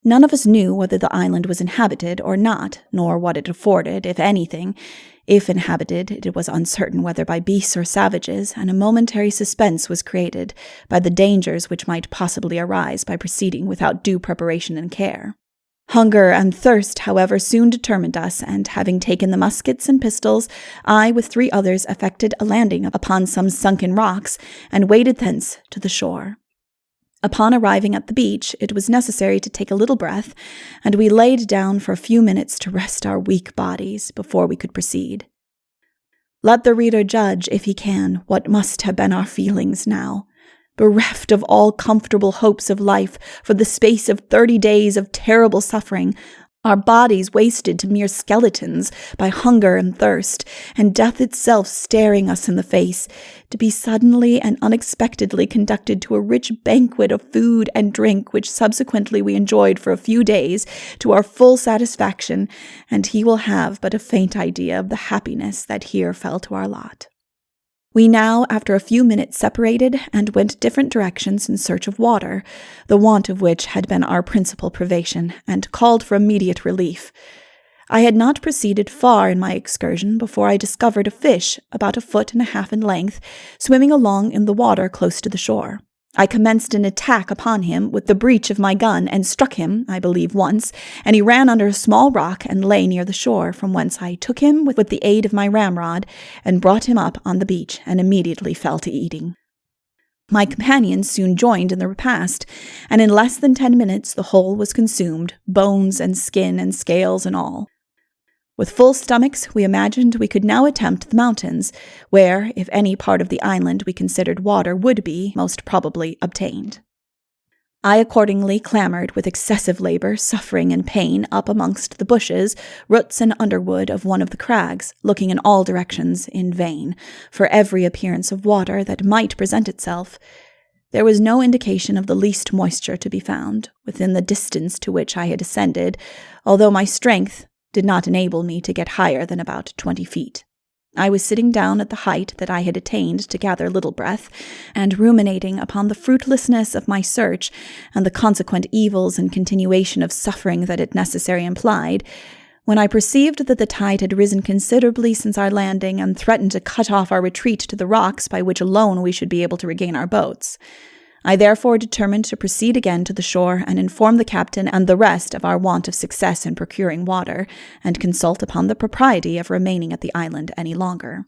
None of us knew whether the island was inhabited or not, nor what it afforded, if anything. If inhabited, it was uncertain whether by beasts or savages, and a momentary suspense was created by the dangers which might possibly arise by proceeding without due preparation and care. Hunger and thirst, however, soon determined us, and having taken the muskets and pistols, I, with 3 others, effected a landing upon some sunken rocks, and waded thence to the shore. Upon arriving at the beach, it was necessary to take a little breath, and we laid down for a few minutes to rest our weak bodies before we could proceed. Let the reader judge, if he can, what must have been our feelings now. Bereft of all comfortable hopes of life for the space of 30 days of terrible suffering, our bodies wasted to mere skeletons by hunger and thirst, and death itself staring us in the face, to be suddenly and unexpectedly conducted to a rich banquet of food and drink which subsequently we enjoyed for a few days to our full satisfaction, and he will have but a faint idea of the happiness that here fell to our lot. We now, after a few minutes, separated and went different directions in search of water, the want of which had been our principal privation, and called for immediate relief. I had not proceeded far in my excursion before I discovered a fish about 1.5 feet in length, swimming along in the water close to the shore. I commenced an attack upon him with the breech of my gun, and struck him, I believe, once, and he ran under a small rock and lay near the shore, from whence I took him with the aid of my ramrod, and brought him up on the beach, and immediately fell to eating. My companions soon joined in the repast, and in less than 10 minutes the whole was consumed, bones and skin and scales and all. With full stomachs, we imagined we could now attempt the mountains, where, if any part of the island we considered water would be, most probably obtained. I accordingly clambered with excessive labor, suffering, and pain up amongst the bushes, roots, and underwood of one of the crags, looking in all directions in vain for every appearance of water that might present itself. There was no indication of the least moisture to be found within the distance to which I had ascended, although my strength did not enable me to get higher than about 20 feet. I was sitting down at the height that I had attained to gather little breath, and ruminating upon the fruitlessness of my search and the consequent evils and continuation of suffering that it necessarily implied, when I perceived that the tide had risen considerably since our landing and threatened to cut off our retreat to the rocks by which alone we should be able to regain our boats. I therefore determined to proceed again to the shore and inform the captain and the rest of our want of success in procuring water, and consult upon the propriety of remaining at the island any longer.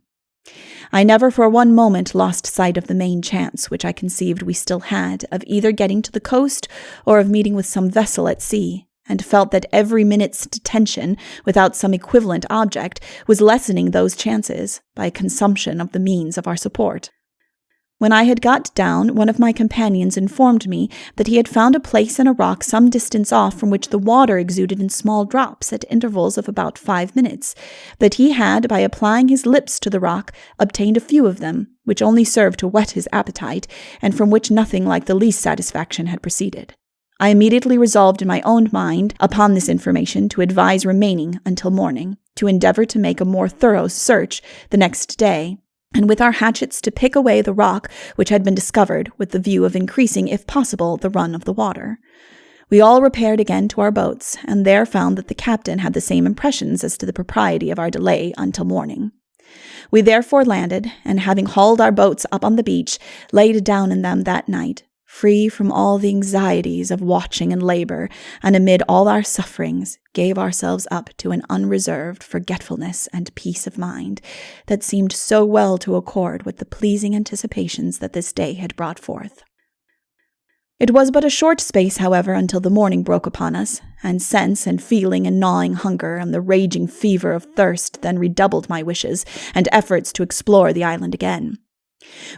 I never for one moment lost sight of the main chance which I conceived we still had of either getting to the coast or of meeting with some vessel at sea, and felt that every minute's detention without some equivalent object was lessening those chances by a consumption of the means of our support. When I had got down, one of my companions informed me that he had found a place in a rock some distance off from which the water exuded in small drops at intervals of about 5 minutes, that he had, by applying his lips to the rock, obtained a few of them, which only served to whet his appetite, and from which nothing like the least satisfaction had proceeded. I immediately resolved in my own mind, upon this information, to advise remaining until morning, to endeavor to make a more thorough search the next day, and with our hatchets to pick away the rock which had been discovered, with the view of increasing, if possible, the run of the water. We all repaired again to our boats, and there found that the captain had the same impressions as to the propriety of our delay until morning. We therefore landed, and having hauled our boats up on the beach, laid down in them that night, free from all the anxieties of watching and labor, and amid all our sufferings, gave ourselves up to an unreserved forgetfulness and peace of mind that seemed so well to accord with the pleasing anticipations that this day had brought forth. It was but a short space, however, until the morning broke upon us, and sense and feeling and gnawing hunger and the raging fever of thirst then redoubled my wishes and efforts to explore the island again.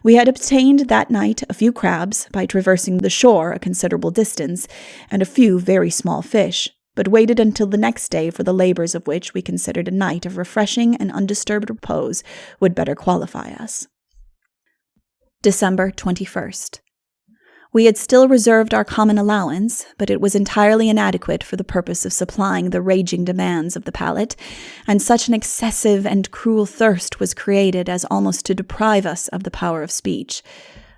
We had obtained that night a few crabs by traversing the shore a considerable distance, and a few very small fish, but waited until the next day for the labors of which we considered a night of refreshing and undisturbed repose would better qualify us. December 21st. We had still reserved our common allowance, but it was entirely inadequate for the purpose of supplying the raging demands of the palate, and such an excessive and cruel thirst was created as almost to deprive us of the power of speech.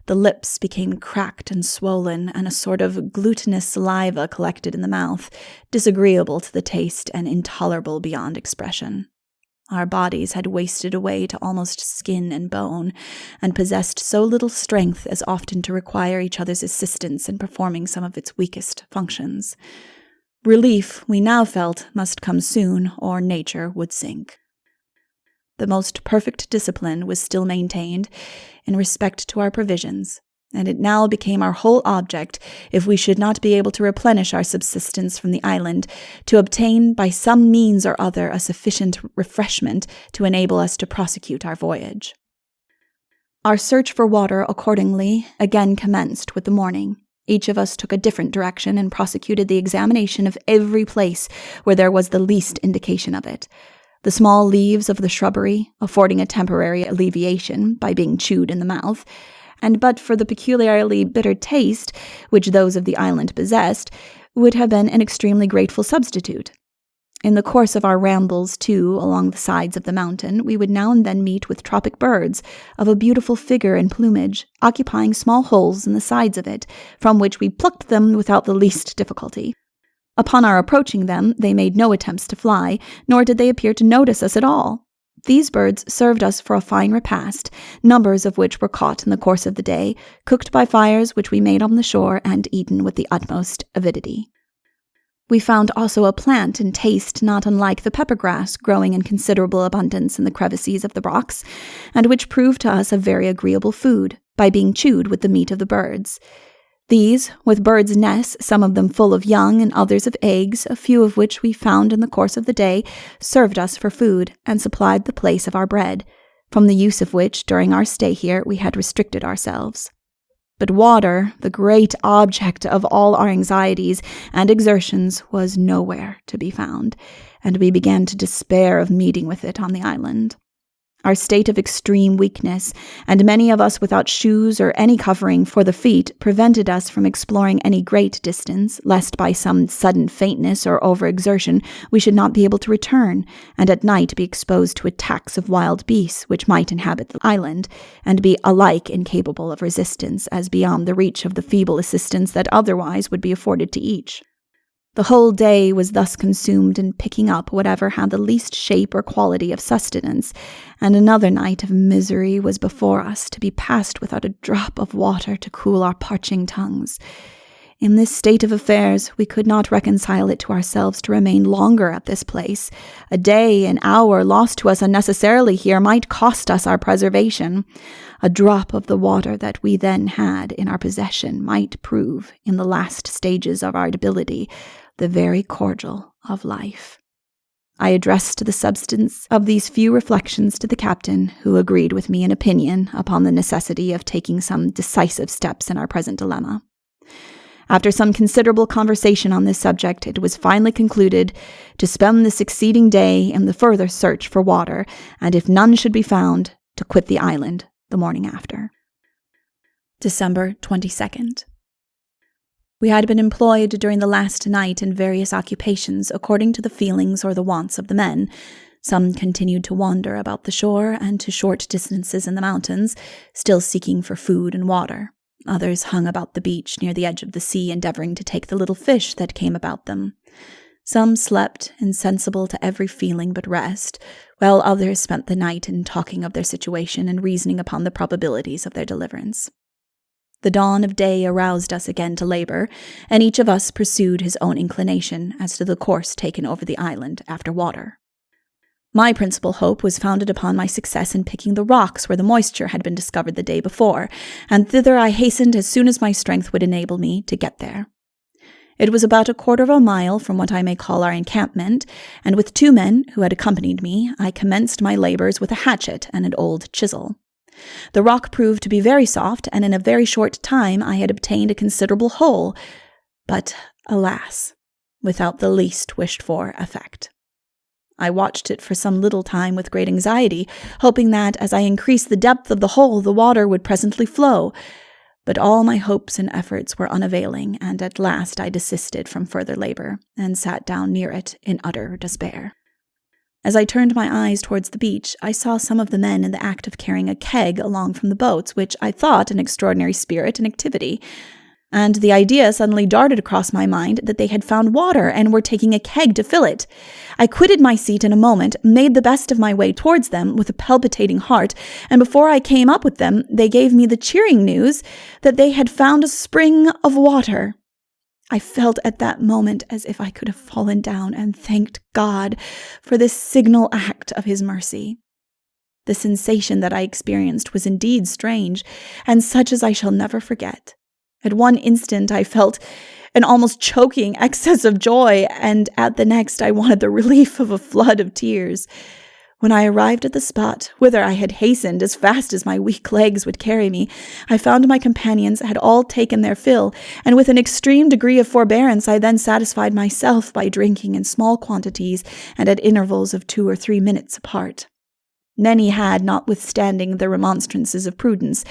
The lips became cracked and swollen, and a sort of glutinous saliva collected in the mouth, disagreeable to the taste and intolerable beyond expression. Our bodies had wasted away to almost skin and bone, and possessed so little strength as often to require each other's assistance in performing some of its weakest functions. Relief, we now felt, must come soon, or nature would sink. The most perfect discipline was still maintained in respect to our provisions, and it now became our whole object, if we should not be able to replenish our subsistence from the island, to obtain by some means or other a sufficient refreshment to enable us to prosecute our voyage. Our search for water, accordingly, again commenced with the morning. Each of us took a different direction and prosecuted the examination of every place where there was the least indication of it. The small leaves of the shrubbery, affording a temporary alleviation by being chewed in the mouth, and but for the peculiarly bitter taste which those of the island possessed, would have been an extremely grateful substitute. In the course of our rambles, too, along the sides of the mountain, we would now and then meet with tropic birds of a beautiful figure and plumage, occupying small holes in the sides of it, from which we plucked them without the least difficulty. Upon our approaching them, they made no attempts to fly, nor did they appear to notice us at all. These birds served us for a fine repast, numbers of which were caught in the course of the day, cooked by fires which we made on the shore, and eaten with the utmost avidity. We found also a plant in taste not unlike the peppergrass growing in considerable abundance in the crevices of the rocks, and which proved to us a very agreeable food, by being chewed with the meat of the birds. These, with birds' nests, some of them full of young and others of eggs, a few of which we found in the course of the day, served us for food, and supplied the place of our bread, from the use of which, during our stay here, we had restricted ourselves. But water, the great object of all our anxieties and exertions, was nowhere to be found, and we began to despair of meeting with it on the island. Our state of extreme weakness, and many of us without shoes or any covering for the feet, prevented us from exploring any great distance, lest by some sudden faintness or overexertion we should not be able to return, and at night be exposed to attacks of wild beasts which might inhabit the island, and be alike incapable of resistance, as beyond the reach of the feeble assistance that otherwise would be afforded to each. The whole day was thus consumed in picking up whatever had the least shape or quality of sustenance, and another night of misery was before us, to be passed without a drop of water to cool our parching tongues. In this state of affairs, we could not reconcile it to ourselves to remain longer at this place. A day, an hour, lost to us unnecessarily here might cost us our preservation. A drop of the water that we then had in our possession might prove, in the last stages of our debility, the very cordial of life. I addressed the substance of these few reflections to the captain, who agreed with me in opinion upon the necessity of taking some decisive steps in our present dilemma. After some considerable conversation on this subject, it was finally concluded to spend the succeeding day in the further search for water, and if none should be found, to quit the island the morning after. December 22nd. We had been employed during the last night in various occupations according to the feelings or the wants of the men. Some continued to wander about the shore and to short distances in the mountains, still seeking for food and water. Others hung about the beach near the edge of the sea, endeavoring to take the little fish that came about them. Some slept, insensible to every feeling but rest, while others spent the night in talking of their situation and reasoning upon the probabilities of their deliverance. The dawn of day aroused us again to labor, and each of us pursued his own inclination as to the course taken over the island after water. My principal hope was founded upon my success in picking the rocks where the moisture had been discovered the day before, and thither I hastened as soon as my strength would enable me to get there. It was about a quarter of a mile from what I may call our encampment, and with 2 men who had accompanied me, I commenced my labors with a hatchet and an old chisel. The rock proved to be very soft, and in a very short time I had obtained a considerable hole, but, alas, without the least wished-for effect. I watched it for some little time with great anxiety, hoping that, as I increased the depth of the hole, the water would presently flow, but all my hopes and efforts were unavailing, and at last I desisted from further labor, and sat down near it in utter despair. As I turned my eyes towards the beach, I saw some of the men in the act of carrying a keg along from the boats, which I thought an extraordinary spirit and activity. And the idea suddenly darted across my mind that they had found water and were taking a keg to fill it. I quitted my seat in a moment, made the best of my way towards them with a palpitating heart, and before I came up with them, they gave me the cheering news that they had found a spring of water. I felt at that moment as if I could have fallen down and thanked God for this signal act of his mercy. The sensation that I experienced was indeed strange, and such as I shall never forget. At one instant I felt an almost choking excess of joy, and at the next I wanted the relief of a flood of tears. When I arrived at the spot, whither I had hastened as fast as my weak legs would carry me, I found my companions had all taken their fill, and with an extreme degree of forbearance I then satisfied myself by drinking in small quantities and at intervals of 2 or 3 minutes apart. Many had, notwithstanding the remonstrances of prudence,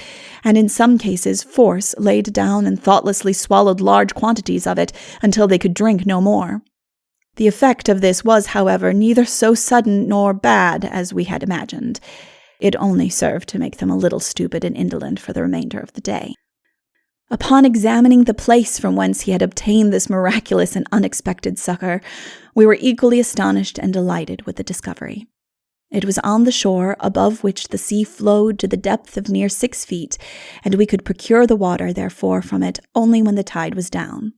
and in some cases force, laid down and thoughtlessly swallowed large quantities of it until they could drink no more. The effect of this was, however, neither so sudden nor bad as we had imagined. It only served to make them a little stupid and indolent for the remainder of the day. Upon examining the place from whence he had obtained this miraculous and unexpected succor, we were equally astonished and delighted with the discovery. It was on the shore, above which the sea flowed to the depth of near 6 feet, and we could procure the water, therefore, from it only when the tide was down.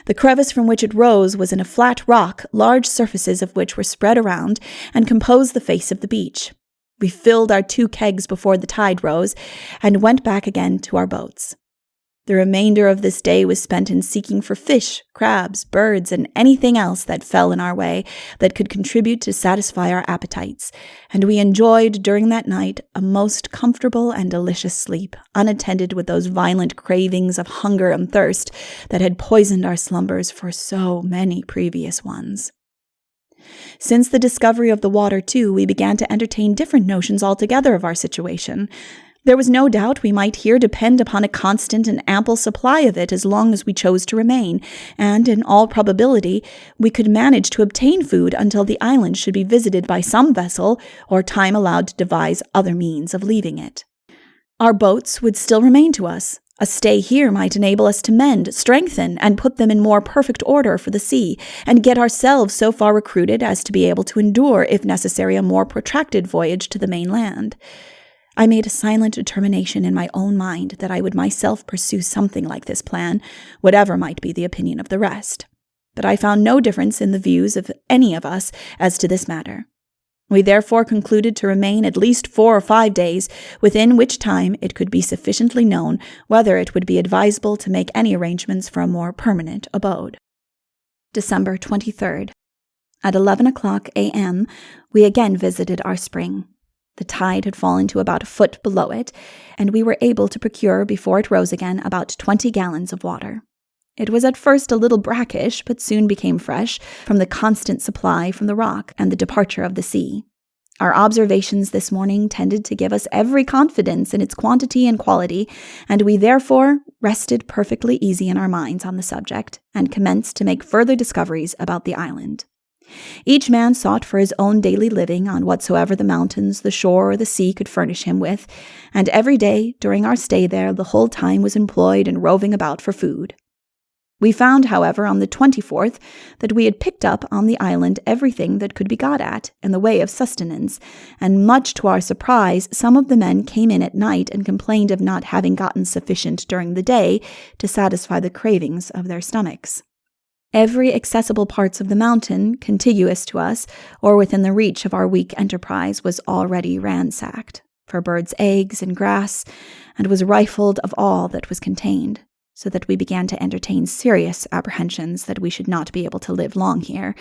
The crevice from which it rose was in a flat rock, large surfaces of which were spread around and composed the face of the beach. We filled our 2 kegs before the tide rose, and went back again to our boats. The remainder of this day was spent in seeking for fish, crabs, birds, and anything else that fell in our way that could contribute to satisfy our appetites, and we enjoyed during that night a most comfortable and delicious sleep, unattended with those violent cravings of hunger and thirst that had poisoned our slumbers for so many previous ones. Since the discovery of the water, too, we began to entertain different notions altogether of our situation. There was no doubt we might here depend upon a constant and ample supply of it as long as we chose to remain, and in all probability we could manage to obtain food until the island should be visited by some vessel, or time allowed to devise other means of leaving it. Our boats would still remain to us. A stay here might enable us to mend, strengthen, and put them in more perfect order for the sea, and get ourselves so far recruited as to be able to endure, if necessary, a more protracted voyage to the mainland. I made a silent determination in my own mind that I would myself pursue something like this plan, whatever might be the opinion of the rest. But I found no difference in the views of any of us as to this matter. We therefore concluded to remain at least 4 or 5 days, within which time it could be sufficiently known whether it would be advisable to make any arrangements for a more permanent abode. December 23rd. At 11:00 a.m., we again visited our spring. The tide had fallen to about a foot below it, and we were able to procure, before it rose again, about 20 gallons of water. It was at first a little brackish, but soon became fresh, from the constant supply from the rock and the departure of the sea. Our observations this morning tended to give us every confidence in its quantity and quality, and we therefore rested perfectly easy in our minds on the subject, and commenced to make further discoveries about the island. Each man sought for his own daily living on whatsoever the mountains, the shore, or the sea could furnish him with, and every day during our stay there the whole time was employed in roving about for food. We found, however, on the 24th that we had picked up on the island everything that could be got at in the way of sustenance, and much to our surprise some of the men came in at night and complained of not having gotten sufficient during the day to satisfy the cravings of their stomachs. Every accessible parts of the mountain, contiguous to us, or within the reach of our weak enterprise, was already ransacked for birds' eggs and grass, and was rifled of all that was contained, so that we began to entertain serious apprehensions that we should not be able to live long here,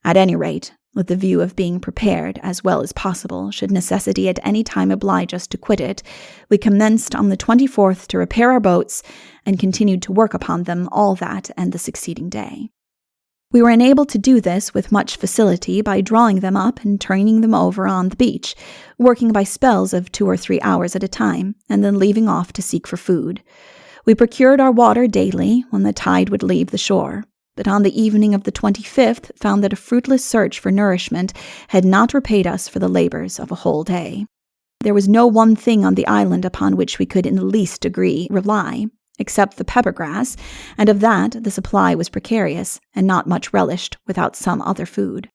at any rate, with the view of being prepared as well as possible, should necessity at any time oblige us to quit it. We commenced on the 24th to repair our boats, and continued to work upon them all that and the succeeding day. We were enabled to do this with much facility by drawing them up and turning them over on the beach, working by spells of 2 or 3 hours at a time, and then leaving off to seek for food. We procured our water daily when the tide would leave the shore. but on the evening of the 25th found that a fruitless search for nourishment had not repaid us for the labors of a whole day. There was no one thing on the island upon which we could in the least degree rely, except the pepper grass, and of that the supply was precarious, and not much relished without some other food.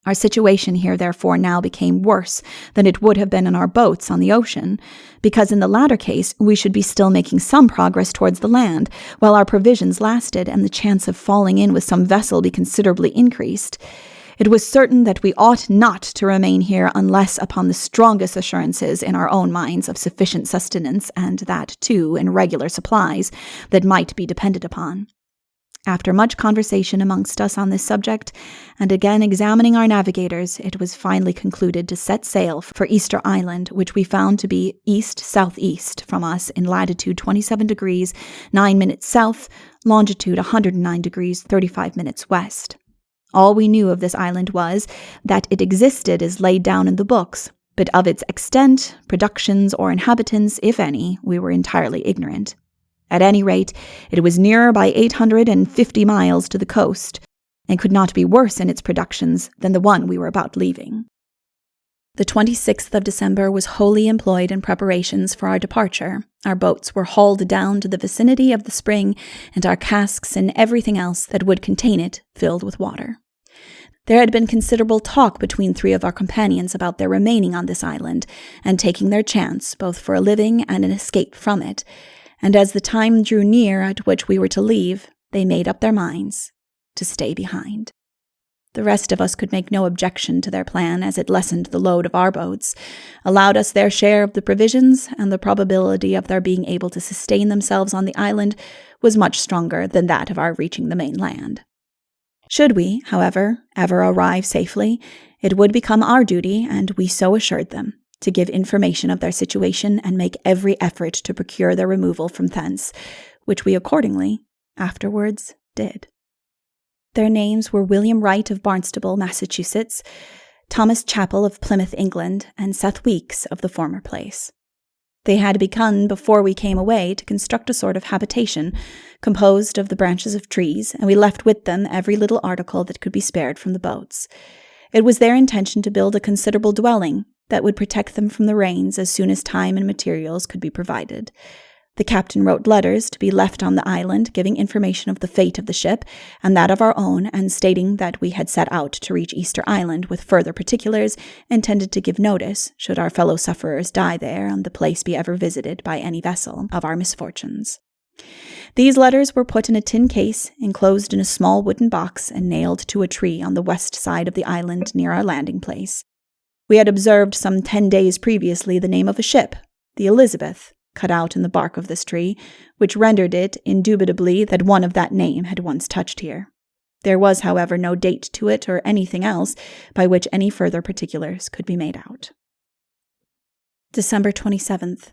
Our situation here therefore now became worse than it would have been in our boats on the ocean, because in the latter case we should be still making some progress towards the land, while our provisions lasted and the chance of falling in with some vessel be considerably increased. It was certain that we ought not to remain here unless upon the strongest assurances in our own minds of sufficient sustenance, and that, too, in regular supplies, that might be depended upon. After much conversation amongst us on this subject, and again examining our navigators, it was finally concluded to set sail for Easter Island, which we found to be east-southeast from us in latitude 27 degrees 9 minutes south, longitude 109 degrees 35 minutes west. All we knew of this island was that it existed as laid down in the books, but of its extent, productions, or inhabitants, if any, we were entirely ignorant. At any rate, it was nearer by 850 miles to the coast, and could not be worse in its productions than the one we were about leaving. The 26th of December was wholly employed in preparations for our departure. Our boats were hauled down to the vicinity of the spring, and our casks and everything else that would contain it filled with water. There had been considerable talk between 3 of our companions about their remaining on this island, and taking their chance, both for a living and an escape from it, and as the time drew near at which we were to leave, they made up their minds to stay behind. The rest of us could make no objection to their plan, as it lessened the load of our boats, allowed us their share of the provisions, and the probability of their being able to sustain themselves on the island was much stronger than that of our reaching the main land. Should we, however, ever arrive safely, it would become our duty, and we so assured them, to give information of their situation and make every effort to procure their removal from thence, which we accordingly afterwards did. Their names were William Wright of Barnstable, Massachusetts, Thomas Chappell of Plymouth, England, and Seth Weeks of the former place. They had begun, before we came away, to construct a sort of habitation, composed of the branches of trees, and we left with them every little article that could be spared from the boats. It was their intention to build a considerable dwelling that would protect them from the rains as soon as time and materials could be provided. The captain wrote letters to be left on the island, giving information of the fate of the ship and that of our own, and stating that we had set out to reach Easter Island with further particulars, intended to give notice, should our fellow sufferers die there and the place be ever visited by any vessel, of our misfortunes. These letters were put in a tin case, enclosed in a small wooden box, and nailed to a tree on the west side of the island near our landing place. We had observed some 10 days previously the name of a ship, the Elizabeth, cut out in the bark of this tree, which rendered it indubitably that one of that name had once touched here. There was, however, no date to it or anything else by which any further particulars could be made out. December 27th.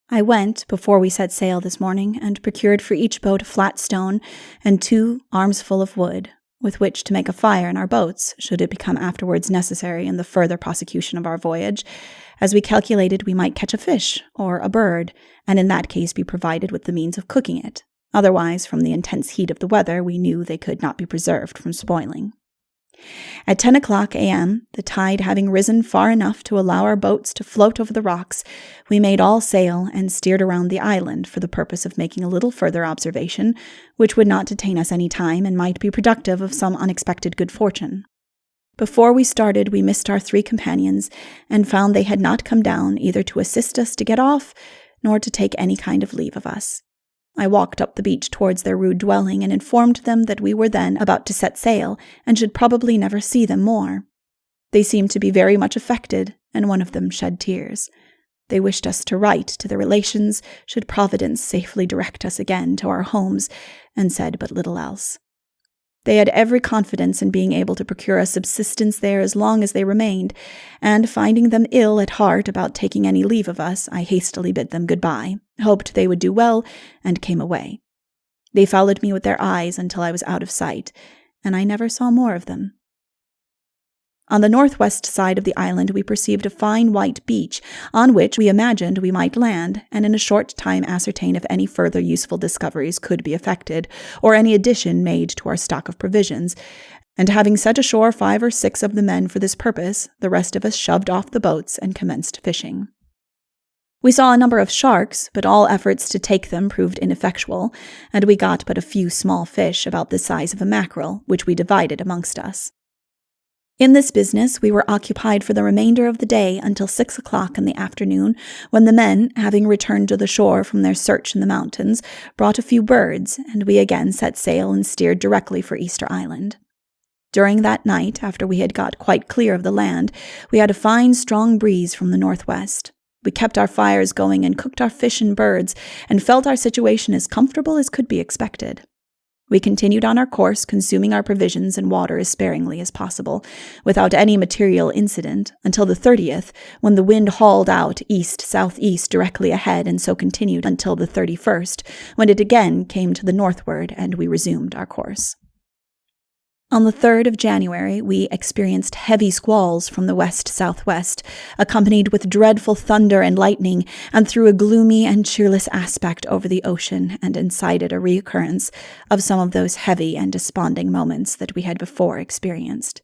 I went, before we set sail this morning, and procured for each boat a flat stone and 2 armsful of wood, with which to make a fire in our boats, should it become afterwards necessary in the further prosecution of our voyage, as we calculated we might catch a fish or a bird, and in that case be provided with the means of cooking it. Otherwise, from the intense heat of the weather, we knew they could not be preserved from spoiling. At 10 o'clock a.m., the tide having risen far enough to allow our boats to float over the rocks, we made all sail and steered around the island for the purpose of making a little further observation, which would not detain us any time and might be productive of some unexpected good fortune. Before we started, we missed our 3 companions, and found they had not come down either to assist us to get off, nor to take any kind of leave of us. I walked up the beach towards their rude dwelling, and informed them that we were then about to set sail, and should probably never see them more. They seemed to be very much affected, and one of them shed tears. They wished us to write to their relations, should Providence safely direct us again to our homes, and said but little else. They had every confidence in being able to procure a subsistence there as long as they remained, and finding them ill at heart about taking any leave of us, I hastily bid them good-bye, hoped they would do well, and came away. They followed me with their eyes until I was out of sight, and I never saw more of them. On the northwest side of the island, we perceived a fine white beach, on which we imagined we might land, and in a short time ascertain if any further useful discoveries could be effected, or any addition made to our stock of provisions. And having set ashore 5 or 6 of the men for this purpose, the rest of us shoved off the boats and commenced fishing. We saw a number of sharks, but all efforts to take them proved ineffectual, and we got but a few small fish about the size of a mackerel, which we divided amongst us. In this business we were occupied for the remainder of the day until 6 o'clock in the afternoon, when the men, having returned to the shore from their search in the mountains, brought a few birds, and we again set sail and steered directly for Easter Island. During that night, after we had got quite clear of the land, we had a fine strong breeze from the northwest. We kept our fires going and cooked our fish and birds, and felt our situation as comfortable as could be expected. We continued on our course, consuming our provisions and water as sparingly as possible, without any material incident, until the 30th, when the wind hauled out east-southeast directly ahead, and so continued until the 31st, when it again came to the northward, and we resumed our course. On the 3rd of January, we experienced heavy squalls from the west-southwest, accompanied with dreadful thunder and lightning, and threw a gloomy and cheerless aspect over the ocean, and incited a reoccurrence of some of those heavy and desponding moments that we had before experienced.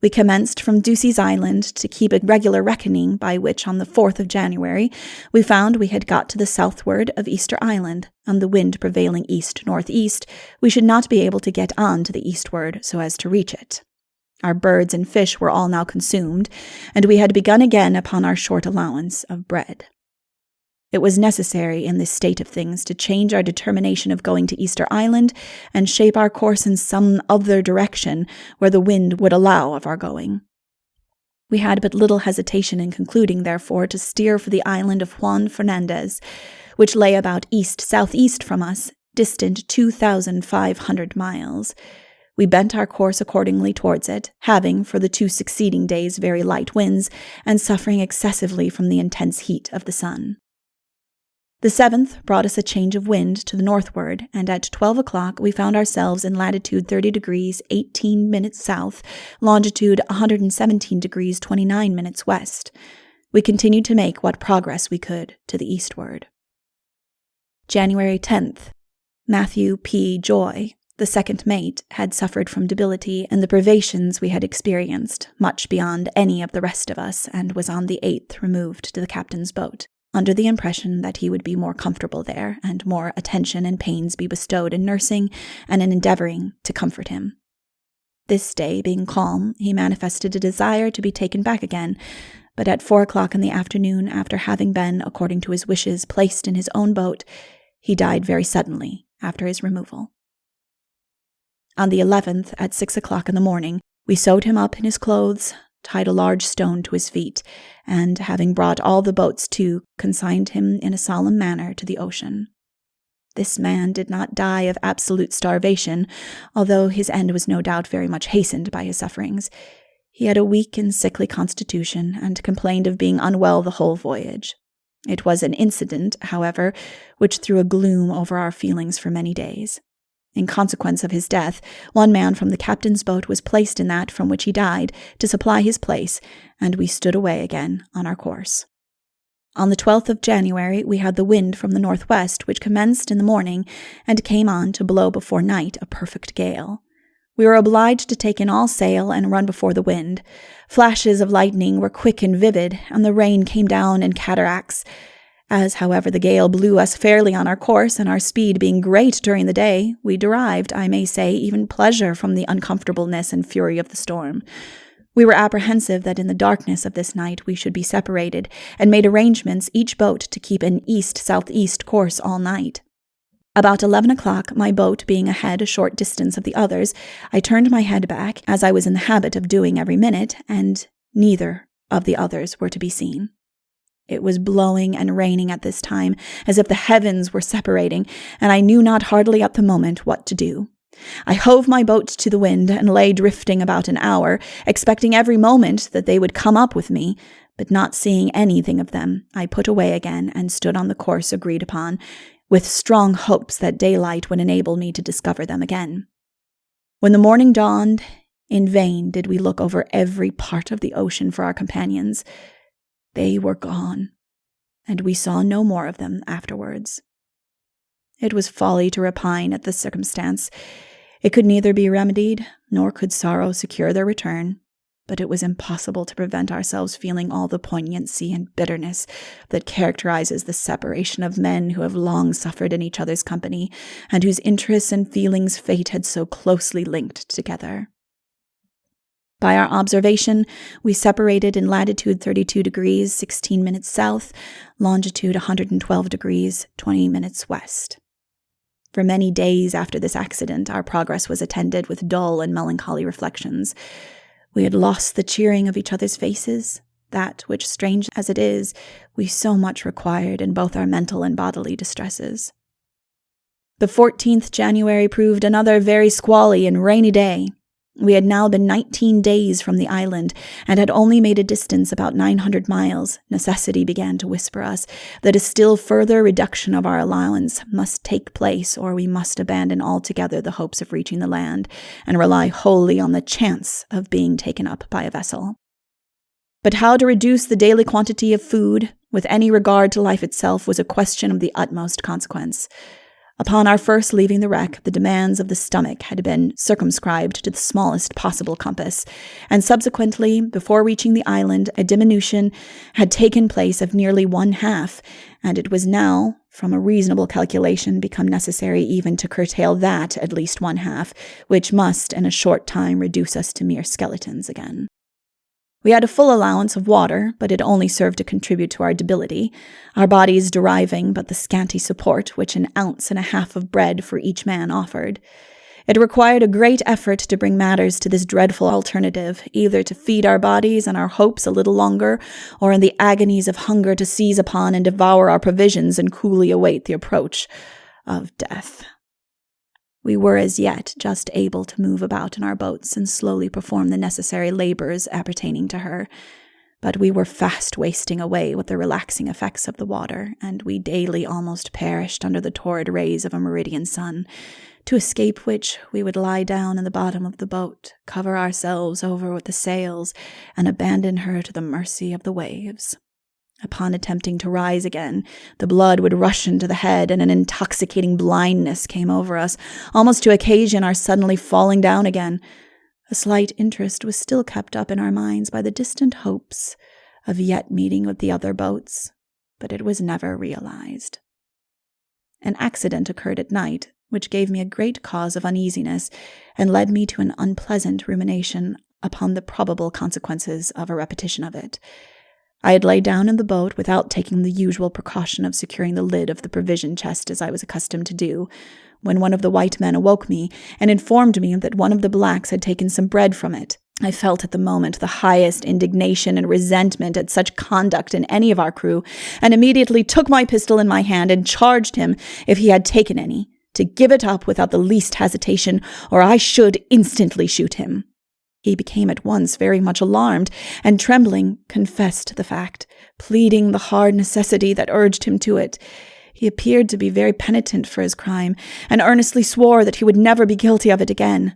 We commenced from Ducie's Island to keep a regular reckoning, by which on the 4th of January we found we had got to the southward of Easter Island, and the wind prevailing east-northeast, we should not be able to get on to the eastward so as to reach it. Our birds and fish were all now consumed, and we had begun again upon our short allowance of bread. It was necessary in this state of things to change our determination of going to Easter Island and shape our course in some other direction where the wind would allow of our going. We had but little hesitation in concluding, therefore, to steer for the island of Juan Fernandez, which lay about east-southeast from us, distant 2,500 miles. We bent our course accordingly towards it, having for the 2 succeeding days very light winds, and suffering excessively from the intense heat of the sun. The 7th brought us a change of wind to the northward, and at 12 o'clock we found ourselves in latitude 30 degrees 18 minutes south, longitude 117 degrees 29 minutes west. We continued to make what progress we could to the eastward. January 10th. Matthew P. Joy, the second mate, had suffered from debility and the privations we had experienced, much beyond any of the rest of us, and was on the 8th removed to the captain's boat, under the impression that he would be more comfortable there, and more attention and pains be bestowed in nursing and in endeavoring to comfort him. This day being calm, he manifested a desire to be taken back again, but at 4 o'clock in the afternoon, after having been, according to his wishes, placed in his own boat, he died very suddenly after his removal. On the 11th, at 6 o'clock in the morning, we sewed him up in his clothes, tied a large stone to his feet, and, having brought all the boats to, consigned him in a solemn manner to the ocean. This man did not die of absolute starvation, although his end was no doubt very much hastened by his sufferings. He had a weak and sickly constitution, and complained of being unwell the whole voyage. It was an incident, however, which threw a gloom over our feelings for many days. In consequence of his death, one man from the captain's boat was placed in that from which he died to supply his place, and we stood away again on our course. On the 12th of January, we had the wind from the northwest, which commenced in the morning, and came on to blow before night a perfect gale. We were obliged to take in all sail and run before the wind. Flashes of lightning were quick and vivid, and the rain came down in cataracts. As, however, the gale blew us fairly on our course, and our speed being great during the day, we derived, I may say, even pleasure from the uncomfortableness and fury of the storm. We were apprehensive that in the darkness of this night we should be separated, and made arrangements, each boat to keep an east-southeast course all night. About 11 o'clock, my boat being ahead a short distance of the others, I turned my head back, as I was in the habit of doing every minute, and neither of the others were to be seen. It was blowing and raining at this time, as if the heavens were separating, and I knew not hardly at the moment what to do. I hove my boat to the wind, and lay drifting about an hour, expecting every moment that they would come up with me, but not seeing anything of them, I put away again, and stood on the course agreed upon, with strong hopes that daylight would enable me to discover them again. When the morning dawned, In vain did we look over every part of the ocean for our companions. They were gone, and we saw no more of them afterwards. It was folly to repine at this circumstance. It could neither be remedied, nor could sorrow secure their return, but it was impossible to prevent ourselves feeling all the poignancy and bitterness that characterizes the separation of men who have long suffered in each other's company, and whose interests and feelings fate had so closely linked together. By our observation, we separated in latitude 32 degrees 16 minutes south, longitude 112 degrees 20 minutes west. For many days after this accident, our progress was attended with dull and melancholy reflections. We had lost the cheering of each other's faces, that which, strange as it is, we so much required in both our mental and bodily distresses. The 14th January proved another very squally and rainy day. We had now been 19 days from the island, and had only made a distance about 900 miles. Necessity began to whisper us that a still further reduction of our allowance must take place, or we must abandon altogether the hopes of reaching the land, and rely wholly on the chance of being taken up by a vessel. But how to reduce the daily quantity of food, with any regard to life itself, was a question of the utmost consequence. Upon our first leaving the wreck, the demands of the stomach had been circumscribed to the smallest possible compass, and subsequently, before reaching the island, a diminution had taken place of nearly 1/2, and it was now, from a reasonable calculation, become necessary even to curtail that at least 1/2, which must in a short time reduce us to mere skeletons again. We had a full allowance of water, but it only served to contribute to our debility, our bodies deriving but the scanty support which 1.5 ounces of bread for each man offered. It required a great effort to bring matters to this dreadful alternative, either to feed our bodies and our hopes a little longer, or in the agonies of hunger to seize upon and devour our provisions and coolly await the approach of death. We were as yet just able to move about in our boats and slowly perform the necessary labors appertaining to her, but we were fast wasting away with the relaxing effects of the water, and we daily almost perished under the torrid rays of a meridian sun, to escape which we would lie down in the bottom of the boat, cover ourselves over with the sails, and abandon her to the mercy of the waves. Upon attempting to rise again, the blood would rush into the head, and an intoxicating blindness came over us, almost to occasion our suddenly falling down again. A slight interest was still kept up in our minds by the distant hopes of yet meeting with the other boats, but it was never realized. An accident occurred at night, which gave me a great cause of uneasiness, and led me to an unpleasant rumination upon the probable consequences of a repetition of it. I had laid down in the boat without taking the usual precaution of securing the lid of the provision chest as I was accustomed to do, when one of the white men awoke me and informed me that one of the blacks had taken some bread from it. I felt at the moment the highest indignation and resentment at such conduct in any of our crew, and immediately took my pistol in my hand and charged him, if he had taken any, to give it up without the least hesitation, or I should instantly shoot him. He became at once very much alarmed, and trembling, confessed the fact, pleading the hard necessity that urged him to it. He appeared to be very penitent for his crime, and earnestly swore that he would never be guilty of it again.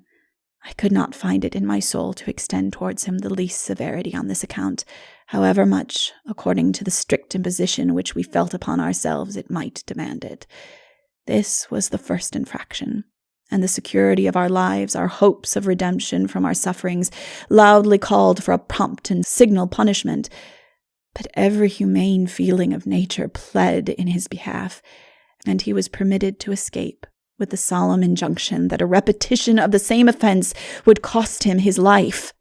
I could not find it in my soul to extend towards him the least severity on this account, however much, according to the strict imposition which we felt upon ourselves, it might demand it. This was the first infraction, and the security of our lives, our hopes of redemption from our sufferings, loudly called for a prompt and signal punishment. But every humane feeling of nature pled in his behalf, and he was permitted to escape, with the solemn injunction that a repetition of the same offense would cost him his life.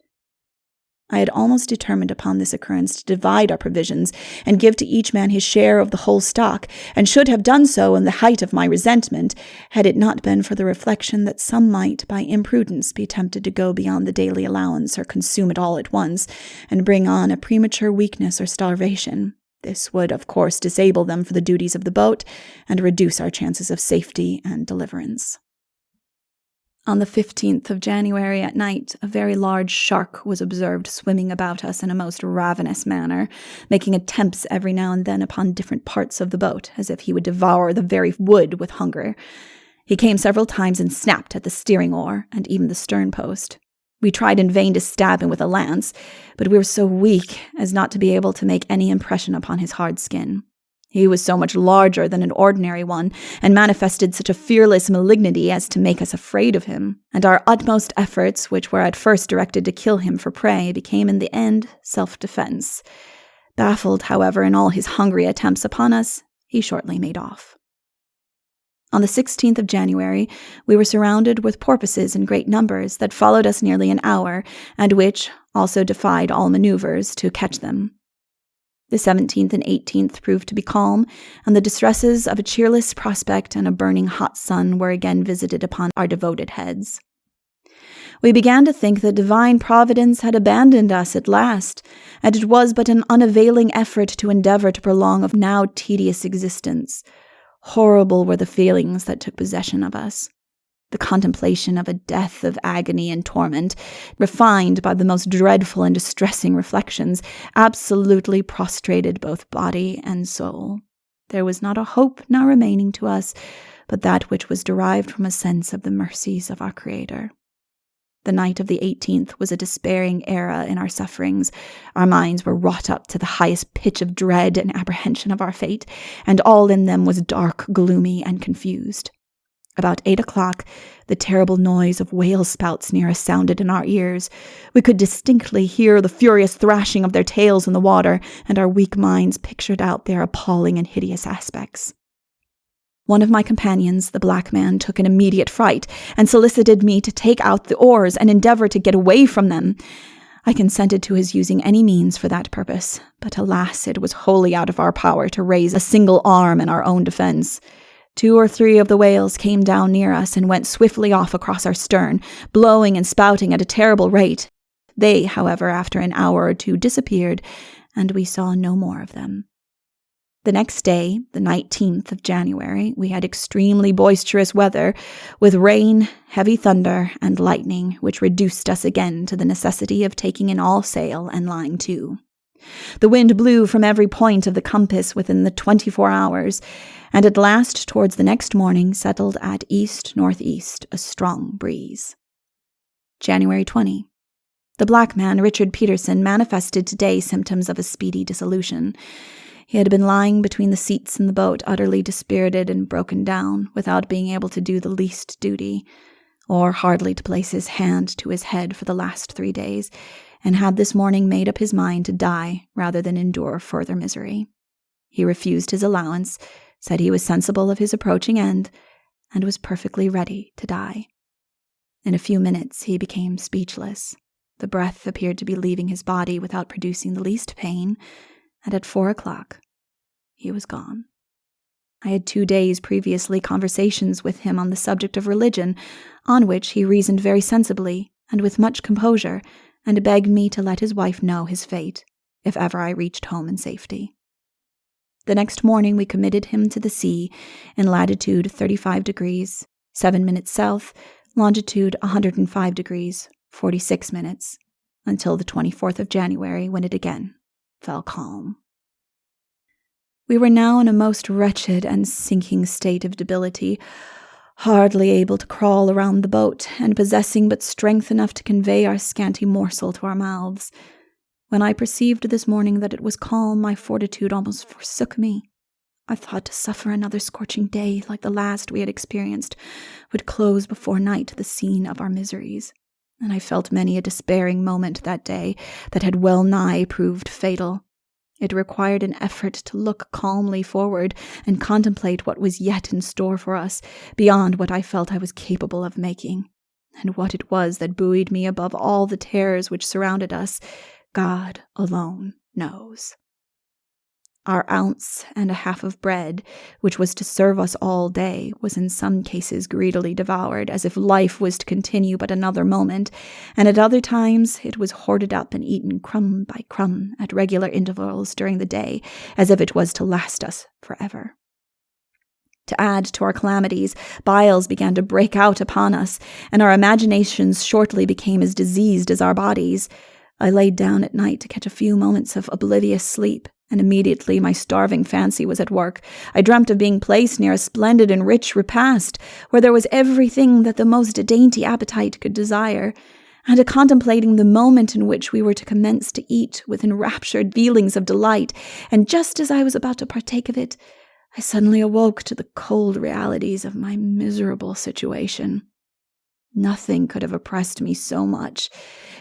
I had almost determined upon this occurrence to divide our provisions and give to each man his share of the whole stock, and should have done so in the height of my resentment, had it not been for the reflection that some might, by imprudence, be tempted to go beyond the daily allowance or consume it all at once, and bring on a premature weakness or starvation. This would, of course, disable them for the duties of the boat, and reduce our chances of safety and deliverance. On the 15th of January at night, a very large shark was observed swimming about us in a most ravenous manner, making attempts every now and then upon different parts of the boat, as if he would devour the very wood with hunger. He came several times and snapped at the steering oar and even the stern post. We tried in vain to stab him with a lance, but we were so weak as not to be able to make any impression upon his hard skin. He was so much larger than an ordinary one, and manifested such a fearless malignity as to make us afraid of him, and our utmost efforts, which were at first directed to kill him for prey, became in the end self-defense. Baffled, however, in all his hungry attempts upon us, he shortly made off. On the 16th of January, we were surrounded with porpoises in great numbers that followed us nearly an hour, and which also defied all maneuvers to catch them. The 17th and 18th proved to be calm, and the distresses of a cheerless prospect and a burning hot sun were again visited upon our devoted heads. We began to think that divine providence had abandoned us at last, and it was but an unavailing effort to endeavor to prolong a now tedious existence. Horrible were the feelings that took possession of us. The contemplation of a death of agony and torment, refined by the most dreadful and distressing reflections, absolutely prostrated both body and soul. There was not a hope now remaining to us, but that which was derived from a sense of the mercies of our Creator. The night of the 18th was a despairing era in our sufferings. Our minds were wrought up to the highest pitch of dread and apprehension of our fate, and all in them was dark, gloomy, and confused. About 8 o'clock, the terrible noise of whale spouts near us sounded in our ears. We could distinctly hear the furious thrashing of their tails in the water, and our weak minds pictured out their appalling and hideous aspects. One of my companions, the black man, took an immediate fright, and solicited me to take out the oars and endeavor to get away from them. I consented to his using any means for that purpose, but alas, it was wholly out of our power to raise a single arm in our own defense. 2 or 3 of the whales came down near us and went swiftly off across our stern, blowing and spouting at a terrible rate. They, however, after an hour or 2 disappeared, and we saw no more of them. The next day, the 19th of January, we had extremely boisterous weather, with rain, heavy thunder, and lightning, which reduced us again to the necessity of taking in all sail and lying to. The wind blew from every point of the compass within the 24 hours, and at last, towards the next morning, settled at east-northeast, a strong breeze. January 20. The black man, Richard Peterson, manifested today symptoms of a speedy dissolution. He had been lying between the seats in the boat, utterly dispirited and broken down, without being able to do the least duty, or hardly to place his hand to his head for the last 3 days, and had this morning made up his mind to die rather than endure further misery. He refused his allowance, said he was sensible of his approaching end, and was perfectly ready to die. In a few minutes he became speechless. The breath appeared to be leaving his body without producing the least pain, and at 4 o'clock he was gone. I had 2 days previously conversations with him on the subject of religion, on which he reasoned very sensibly and with much composure, and begged me to let his wife know his fate, if ever I reached home in safety. The next morning we committed him to the sea in latitude 35 degrees, 7 minutes south, longitude 105 degrees, 46 minutes, until the 24th of January, when it again fell calm. We were now in a most wretched and sinking state of debility, hardly able to crawl around the boat, and possessing but strength enough to convey our scanty morsel to our mouths. When I perceived this morning that it was calm, my fortitude almost forsook me. I thought to suffer another scorching day like the last we had experienced would close before night the scene of our miseries, and I felt many a despairing moment that day that had well nigh proved fatal. It required an effort to look calmly forward and contemplate what was yet in store for us, beyond what I felt I was capable of making, and what it was that buoyed me above all the terrors which surrounded us, God alone knows. Our ounce and a half of bread, which was to serve us all day, was in some cases greedily devoured, as if life was to continue but another moment, and at other times it was hoarded up and eaten crumb by crumb at regular intervals during the day, as if it was to last us forever. To add to our calamities, biles began to break out upon us, and our imaginations shortly became as diseased as our bodies. I laid down at night to catch a few moments of oblivious sleep, and immediately my starving fancy was at work. I dreamt of being placed near a splendid and rich repast, where there was everything that the most dainty appetite could desire, and contemplating the moment in which we were to commence to eat with enraptured feelings of delight, and just as I was about to partake of it, I suddenly awoke to the cold realities of my miserable situation. Nothing could have oppressed me so much.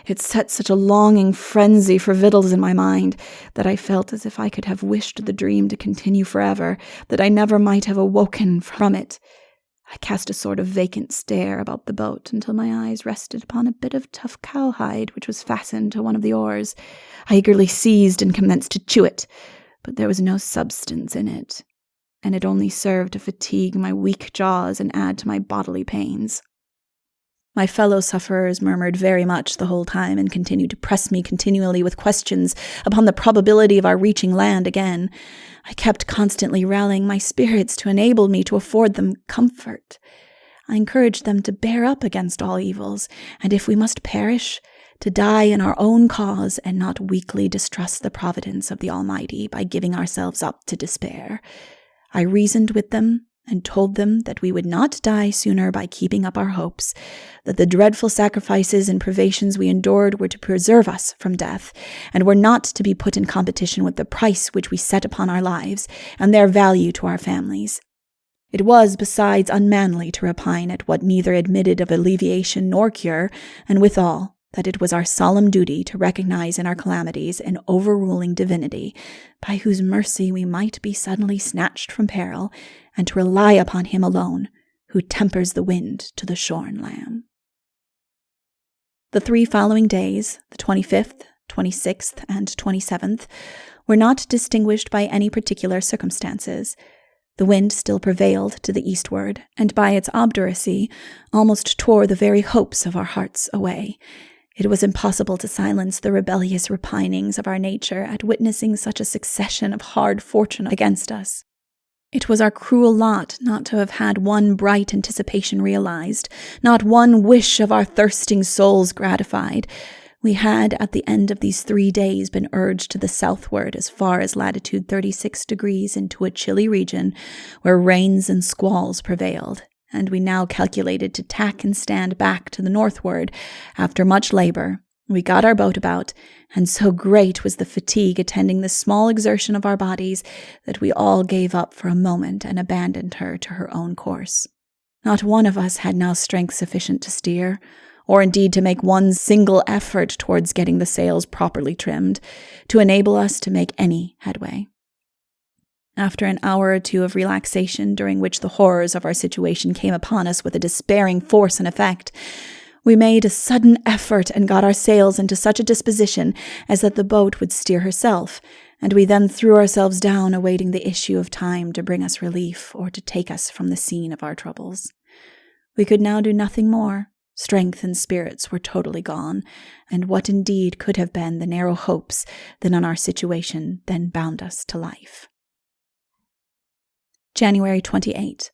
It set such a longing frenzy for victuals in my mind that I felt as if I could have wished the dream to continue forever, that I never might have awoken from it. I cast a sort of vacant stare about the boat until my eyes rested upon a bit of tough cowhide which was fastened to one of the oars. I eagerly seized and commenced to chew it, but there was no substance in it, and it only served to fatigue my weak jaws and add to my bodily pains. My fellow sufferers murmured very much the whole time and continued to press me continually with questions upon the probability of our reaching land again. I kept constantly rallying my spirits to enable me to afford them comfort. I encouraged them to bear up against all evils, and if we must perish, to die in our own cause and not weakly distrust the providence of the Almighty by giving ourselves up to despair. I reasoned with them and told them that we would not die sooner by keeping up our hopes, that the dreadful sacrifices and privations we endured were to preserve us from death, and were not to be put in competition with the price which we set upon our lives, and their value to our families. It was, besides, unmanly to repine at what neither admitted of alleviation nor cure, and withal, that it was our solemn duty to recognize in our calamities an overruling divinity, by whose mercy we might be suddenly snatched from peril, and to rely upon him alone, who tempers the wind to the shorn lamb. The 3 following days, the 25th, 26th, and 27th, were not distinguished by any particular circumstances. The wind still prevailed to the eastward, and by its obduracy almost tore the very hopes of our hearts away. It was impossible to silence the rebellious repinings of our nature at witnessing such a succession of hard fortune against us. It was our cruel lot not to have had one bright anticipation realized, not one wish of our thirsting souls gratified. We had, at the end of these 3 days, been urged to the southward as far as latitude 36 degrees into a chilly region where rains and squalls prevailed, and we now calculated to tack and stand back to the northward. After much labor, we got our boat about, and so great was the fatigue attending the small exertion of our bodies that we all gave up for a moment and abandoned her to her own course. Not one of us had now strength sufficient to steer, or indeed to make one single effort towards getting the sails properly trimmed, to enable us to make any headway. After an hour or two of relaxation, during which the horrors of our situation came upon us with a despairing force and effect, we made a sudden effort and got our sails into such a disposition as that the boat would steer herself, and we then threw ourselves down, awaiting the issue of time to bring us relief or to take us from the scene of our troubles. We could now do nothing more. Strength and spirits were totally gone, and what indeed could have been the narrow hopes that on our situation then bound us to life. January 28.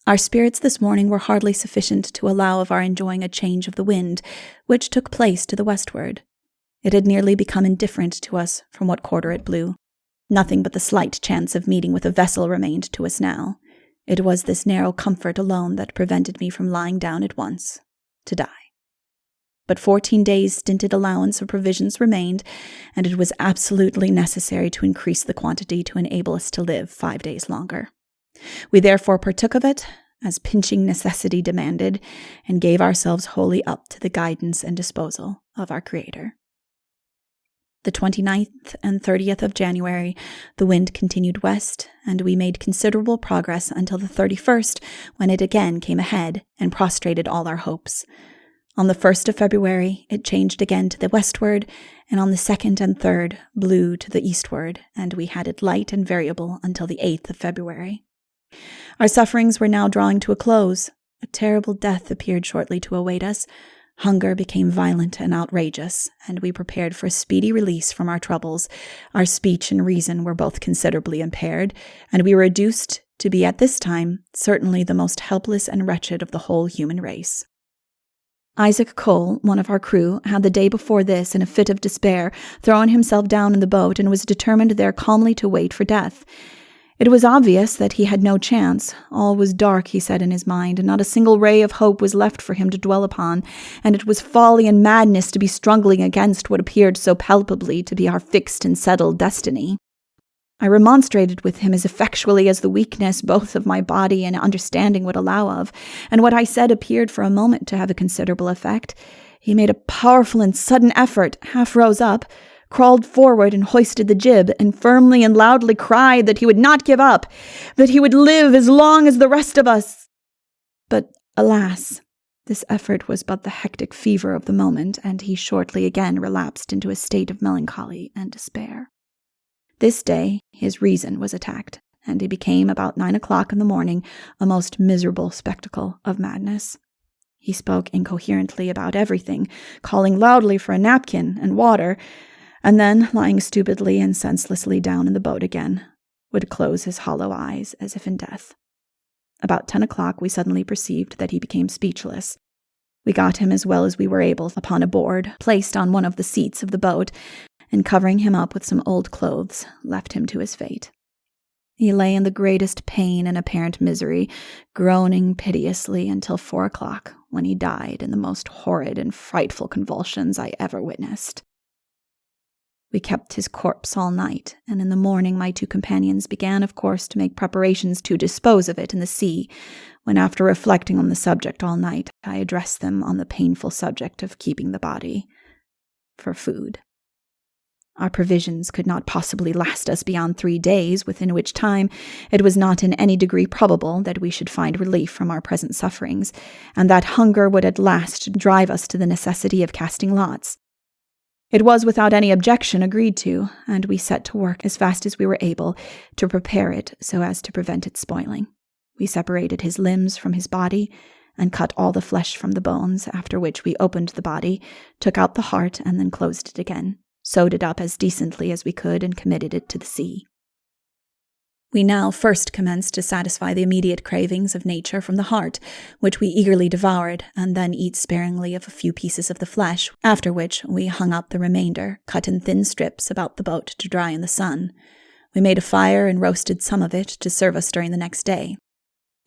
Our spirits this morning were hardly sufficient to allow of our enjoying a change of the wind, which took place to the westward. It had nearly become indifferent to us from what quarter it blew. Nothing but the slight chance of meeting with a vessel remained to us now. It was this narrow comfort alone that prevented me from lying down at once to die. But 14 days' stinted allowance of provisions remained, and it was absolutely necessary to increase the quantity to enable us to live 5 days longer. We therefore partook of it, as pinching necessity demanded, and gave ourselves wholly up to the guidance and disposal of our Creator. The 29th and 30th of January, the wind continued west, and we made considerable progress until the 31st, when it again came ahead and prostrated all our hopes. On the 1st of February, it changed again to the westward, and on the 2nd and 3rd blew to the eastward, and we had it light and variable until the 8th of February. Our sufferings were now drawing to a close. A terrible death appeared shortly to await us. Hunger became violent and outrageous, and we prepared for a speedy release from our troubles. Our speech and reason were both considerably impaired, and we were reduced to be at this time certainly the most helpless and wretched of the whole human race. Isaac Cole, one of our crew, had the day before this, in a fit of despair, thrown himself down in the boat and was determined there calmly to wait for death. It was obvious that he had no chance. All was dark, he said in his mind, and not a single ray of hope was left for him to dwell upon, and it was folly and madness to be struggling against what appeared so palpably to be our fixed and settled destiny. I remonstrated with him as effectually as the weakness both of my body and understanding would allow of, and what I said appeared for a moment to have a considerable effect. He made a powerful and sudden effort, half rose up, crawled forward and hoisted the jib, and firmly and loudly cried that he would not give up, that he would live as long as the rest of us. But, alas, this effort was but the hectic fever of the moment, and he shortly again relapsed into a state of melancholy and despair. This day his reason was attacked, and he became, about 9 o'clock in the morning, a most miserable spectacle of madness. He spoke incoherently about everything, calling loudly for a napkin and water, and then, lying stupidly and senselessly down in the boat again, would close his hollow eyes as if in death. About 10 o'clock we suddenly perceived that he became speechless. We got him as well as we were able upon a board, placed on one of the seats of the boat, and covering him up with some old clothes, left him to his fate. He lay in the greatest pain and apparent misery, groaning piteously until 4 o'clock, when he died in the most horrid and frightful convulsions I ever witnessed. We kept his corpse all night, and in the morning my 2 companions began, of course, to make preparations to dispose of it in the sea, when after reflecting on the subject all night, I addressed them on the painful subject of keeping the body for food. Our provisions could not possibly last us beyond 3 days, within which time it was not in any degree probable that we should find relief from our present sufferings, and that hunger would at last drive us to the necessity of casting lots. It was without any objection agreed to, and we set to work as fast as we were able to prepare it so as to prevent its spoiling. We separated his limbs from his body, and cut all the flesh from the bones, after which we opened the body, took out the heart, and then closed it again, sewed it up as decently as we could, and committed it to the sea. We now first commenced to satisfy the immediate cravings of nature from the heart, which we eagerly devoured, and then eat sparingly of a few pieces of the flesh, after which we hung up the remainder, cut in thin strips, about the boat to dry in the sun. We made a fire and roasted some of it to serve us during the next day.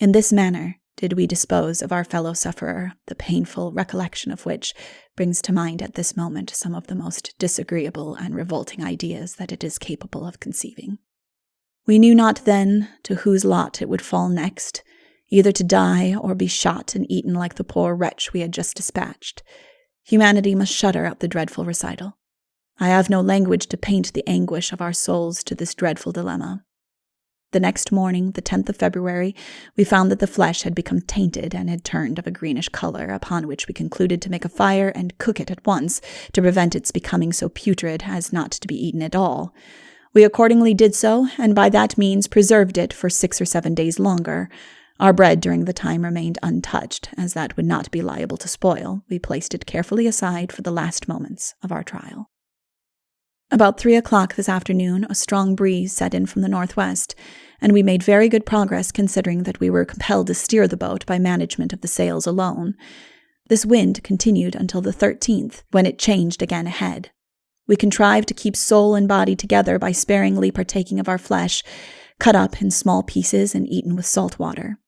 In this manner did we dispose of our fellow sufferer, the painful recollection of which brings to mind at this moment some of the most disagreeable and revolting ideas that it is capable of conceiving. We knew not then to whose lot it would fall next, either to die or be shot and eaten like the poor wretch we had just dispatched. Humanity must shudder at the dreadful recital. I have no language to paint the anguish of our souls to this dreadful dilemma. The next morning, the 10th of February, we found that the flesh had become tainted and had turned of a greenish color, upon which we concluded to make a fire and cook it at once, to prevent its becoming so putrid as not to be eaten at all. We accordingly did so, and by that means preserved it for 6 or 7 days longer. Our bread during the time remained untouched, as that would not be liable to spoil. We placed it carefully aside for the last moments of our trial. About 3 o'clock this afternoon, a strong breeze set in from the northwest, and we made very good progress considering that we were compelled to steer the boat by management of the sails alone. This wind continued until the 13th, when it changed again ahead. We contrived to keep soul and body together by sparingly partaking of our flesh, cut up in small pieces and eaten with salt water.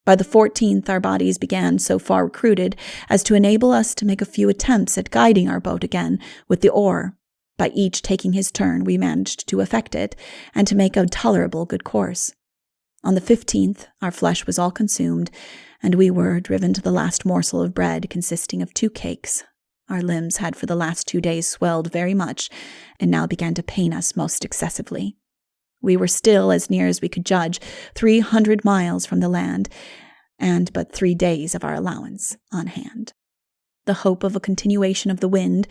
By the 14th, our bodies began so far recruited as to enable us to make a few attempts at guiding our boat again with the oar. By each taking his turn, we managed to effect it, and to make a tolerable good course. On the 15th, our flesh was all consumed, and we were driven to the last morsel of bread, consisting of 2 cakes. Our limbs had for the last 2 days swelled very much, and now began to pain us most excessively. We were still, as near as we could judge, 300 miles from the land, and but 3 days of our allowance on hand. The hope of a continuation of the wind,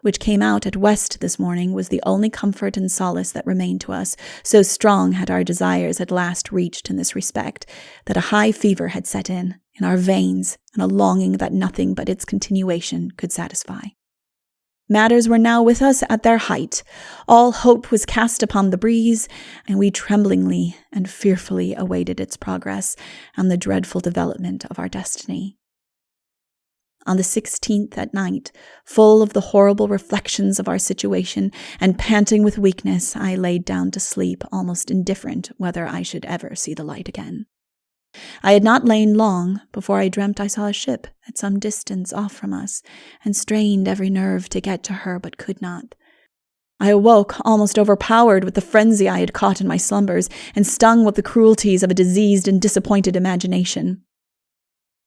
which came out at west this morning, was the only comfort and solace that remained to us, so strong had our desires at last reached in this respect, that a high fever had set in our veins, and a longing that nothing but its continuation could satisfy. Matters were now with us at their height. All hope was cast upon the breeze, and we tremblingly and fearfully awaited its progress and the dreadful development of our destiny. On the 16th at night, full of the horrible reflections of our situation and panting with weakness, I laid down to sleep, almost indifferent whether I should ever see the light again. I had not lain long before I dreamt I saw a ship at some distance off from us, and strained every nerve to get to her, but could not. I awoke, almost overpowered with the frenzy I had caught in my slumbers, and stung with the cruelties of a diseased and disappointed imagination.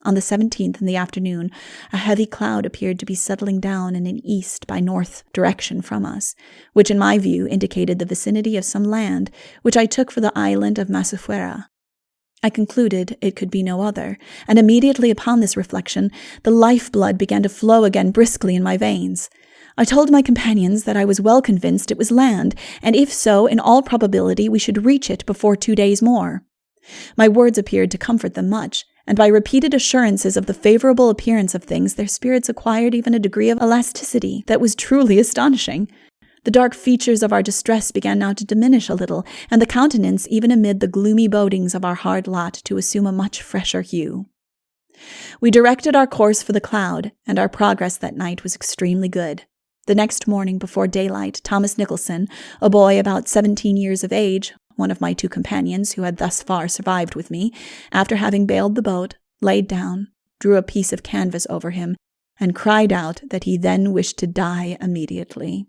On the 17th in the afternoon, a heavy cloud appeared to be settling down in an east by north direction from us, which in my view indicated the vicinity of some land, which I took for the island of Masufuera. I concluded it could be no other, and immediately upon this reflection, the lifeblood began to flow again briskly in my veins. I told my companions that I was well convinced it was land, and if so, in all probability we should reach it before 2 days more. My words appeared to comfort them much, and by repeated assurances of the favorable appearance of things, their spirits acquired even a degree of elasticity that was truly astonishing. The dark features of our distress began now to diminish a little, and the countenance, even amid the gloomy bodings of our hard lot, to assume a much fresher hue. We directed our course for the cloud, and our progress that night was extremely good. The next morning before daylight, Thomas Nicholson, a boy about 17 years of age, one of my 2 companions who had thus far survived with me, after having bailed the boat, laid down, drew a piece of canvas over him, and cried out that he then wished to die immediately.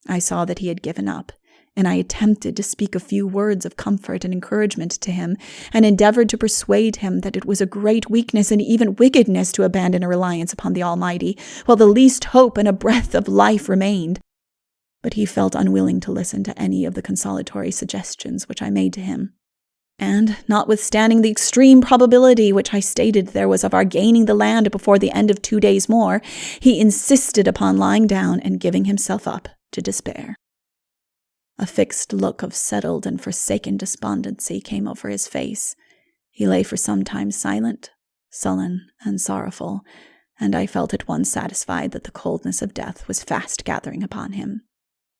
I saw that he had given up, and I attempted to speak a few words of comfort and encouragement to him, and endeavored to persuade him that it was a great weakness and even wickedness to abandon a reliance upon the Almighty, while the least hope and a breath of life remained. But he felt unwilling to listen to any of the consolatory suggestions which I made to him. And, notwithstanding the extreme probability which I stated there was of our gaining the land before the end of 2 days more, he insisted upon lying down and giving himself up to despair. A fixed look of settled and forsaken despondency came over his face. He lay for some time silent, sullen, and sorrowful, and I felt at once satisfied that the coldness of death was fast gathering upon him.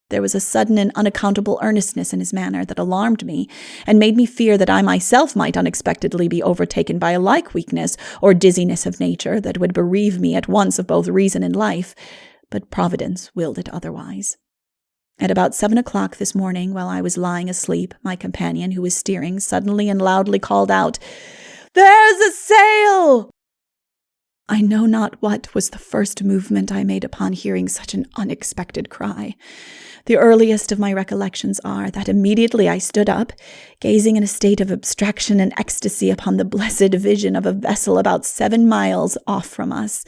There was a sudden and unaccountable earnestness in his manner that alarmed me, and made me fear that I myself might unexpectedly be overtaken by a like weakness or dizziness of nature that would bereave me at once of both reason and life, but Providence willed it otherwise. At about 7 o'clock this morning, while I was lying asleep, my companion, who was steering, suddenly and loudly called out, "There's a sail!" I know not what was the first movement I made upon hearing such an unexpected cry. The earliest of my recollections are that immediately I stood up, gazing in a state of abstraction and ecstasy upon the blessed vision of a vessel about 7 miles off from us.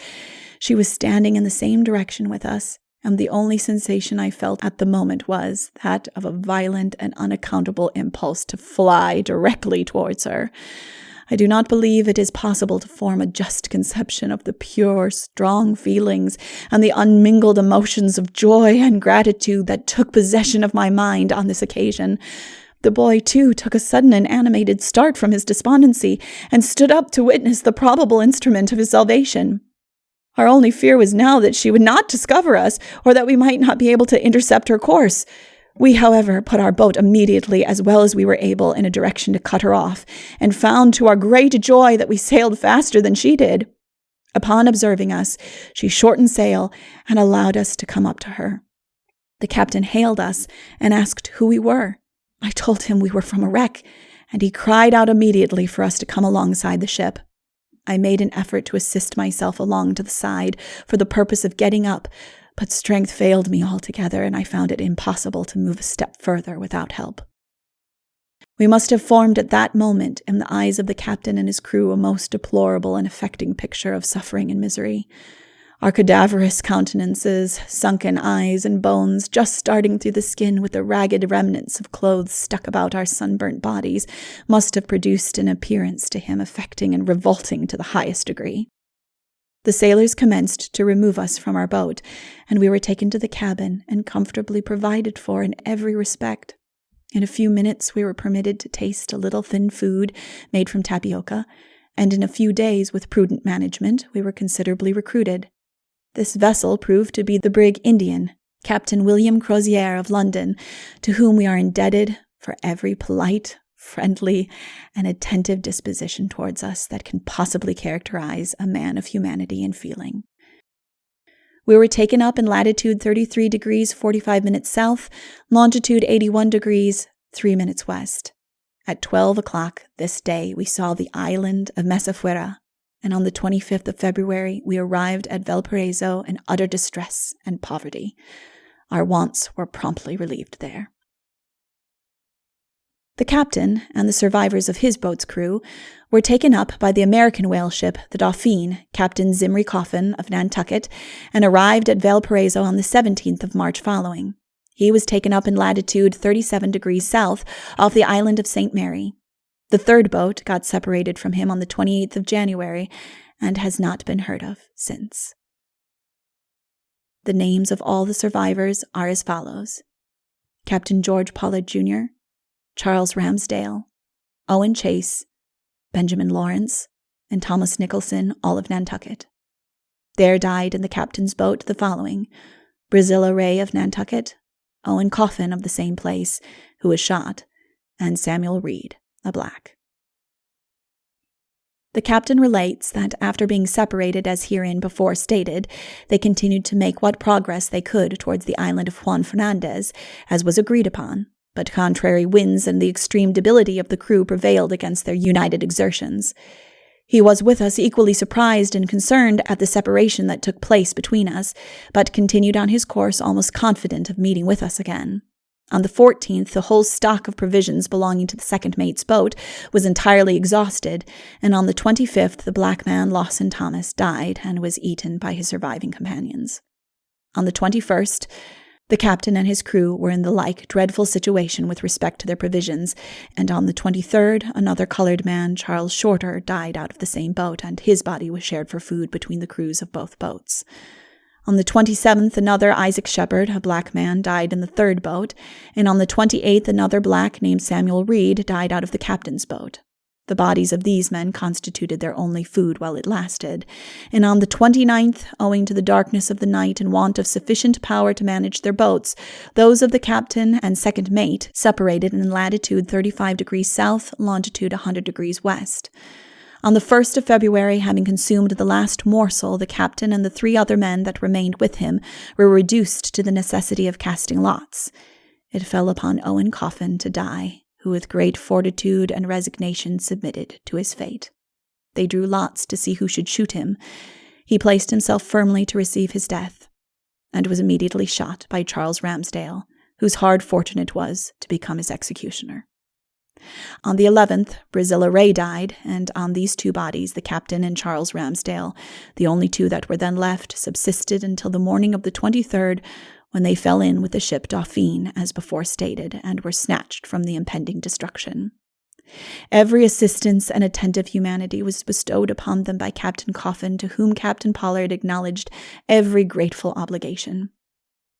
She was standing in the same direction with us, and the only sensation I felt at the moment was that of a violent and unaccountable impulse to fly directly towards her. I do not believe it is possible to form a just conception of the pure, strong feelings and the unmingled emotions of joy and gratitude that took possession of my mind on this occasion. The boy, too, took a sudden and animated start from his despondency, and stood up to witness the probable instrument of his salvation. Our only fear was now that she would not discover us, or that we might not be able to intercept her course. We, however, put our boat immediately, as well as we were able, in a direction to cut her off, and found to our great joy that we sailed faster than she did. Upon observing us, she shortened sail and allowed us to come up to her. The captain hailed us and asked who we were. I told him we were from a wreck, and he cried out immediately for us to come alongside the ship. I made an effort to assist myself along to the side for the purpose of getting up, but strength failed me altogether, and I found it impossible to move a step further without help. We must have formed at that moment, in the eyes of the captain and his crew, a most deplorable and affecting picture of suffering and misery. Our cadaverous countenances, sunken eyes and bones just starting through the skin with the ragged remnants of clothes stuck about our sunburnt bodies, must have produced an appearance to him affecting and revolting to the highest degree. The sailors commenced to remove us from our boat, and we were taken to the cabin and comfortably provided for in every respect. In a few minutes we were permitted to taste a little thin food made from tapioca, and in a few days, with prudent management, we were considerably recruited. This vessel proved to be the brig Indian, Captain William Crozier of London, to whom we are indebted for every polite, friendly, and attentive disposition towards us that can possibly characterize a man of humanity and feeling. We were taken up in latitude 33 degrees 45 minutes south, longitude 81 degrees 3 minutes west. At 12 o'clock this day, we saw the island of Mesafuera, and on the 25th of February, we arrived at Valparaiso in utter distress and poverty. Our wants were promptly relieved there. The captain and the survivors of his boat's crew were taken up by the American whaleship, the Dauphine, Captain Zimri Coffin of Nantucket, and arrived at Valparaiso on the 17th of March following. He was taken up in latitude 37 degrees south off the island of St. Mary. The third boat got separated from him on the 28th of January and has not been heard of since. The names of all the survivors are as follows: Captain George Pollard, Jr., Charles Ramsdale, Owen Chase, Benjamin Lawrence, and Thomas Nicholson, all of Nantucket. There died in the captain's boat the following: Brazilla Ray of Nantucket, Owen Coffin of the same place, who was shot, and Samuel Reed, a black. The captain relates that after being separated as herein before stated, they continued to make what progress they could towards the island of Juan Fernandez, as was agreed upon, but contrary winds and the extreme debility of the crew prevailed against their united exertions. He was with us equally surprised and concerned at the separation that took place between us, but continued on his course almost confident of meeting with us again. On the 14th, the whole stock of provisions belonging to the second mate's boat was entirely exhausted, and on the 25th, the black man, Lawson Thomas, died and was eaten by his surviving companions. On the 21st, the captain and his crew were in the like dreadful situation with respect to their provisions, and on the 23rd, another colored man, Charles Shorter, died out of the same boat, and his body was shared for food between the crews of both boats. On the 27th, another Isaac Shepard, a black man, died in the third boat, and on the 28th, another black named Samuel Reed died out of the captain's boat. The bodies of these men constituted their only food while it lasted, and on the 29th, owing to the darkness of the night and want of sufficient power to manage their boats, those of the captain and second mate separated in latitude 35 degrees south, longitude 100 degrees west. On the 1st of February, having consumed the last morsel, the captain and the 3 other men that remained with him were reduced to the necessity of casting lots. It fell upon Owen Coffin to die, who with great fortitude and resignation submitted to his fate. They drew lots to see who should shoot him. He placed himself firmly to receive his death, and was immediately shot by Charles Ramsdale, whose hard fortune it was to become his executioner. On the 11th, Brazilla Ray died, and on these 2 bodies, the captain and Charles Ramsdale, the only 2 that were then left, subsisted until the morning of the 23rd, when they fell in with the ship Dauphine, as before stated, and were snatched from the impending destruction. Every assistance and attentive humanity was bestowed upon them by Captain Coffin, to whom Captain Pollard acknowledged every grateful obligation.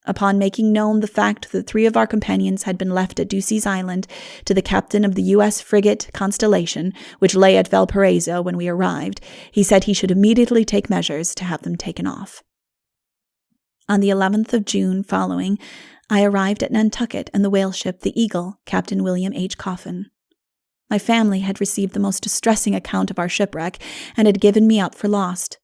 Upon making known the fact that 3 of our companions had been left at Ducey's Island to the captain of the U.S. frigate Constellation, which lay at Valparaiso when we arrived, he said he should immediately take measures to have them taken off. On the 11th of June following, I arrived at Nantucket in the whaleship the Eagle, Captain William H. Coffin. My family had received the most distressing account of our shipwreck and had given me up for lost.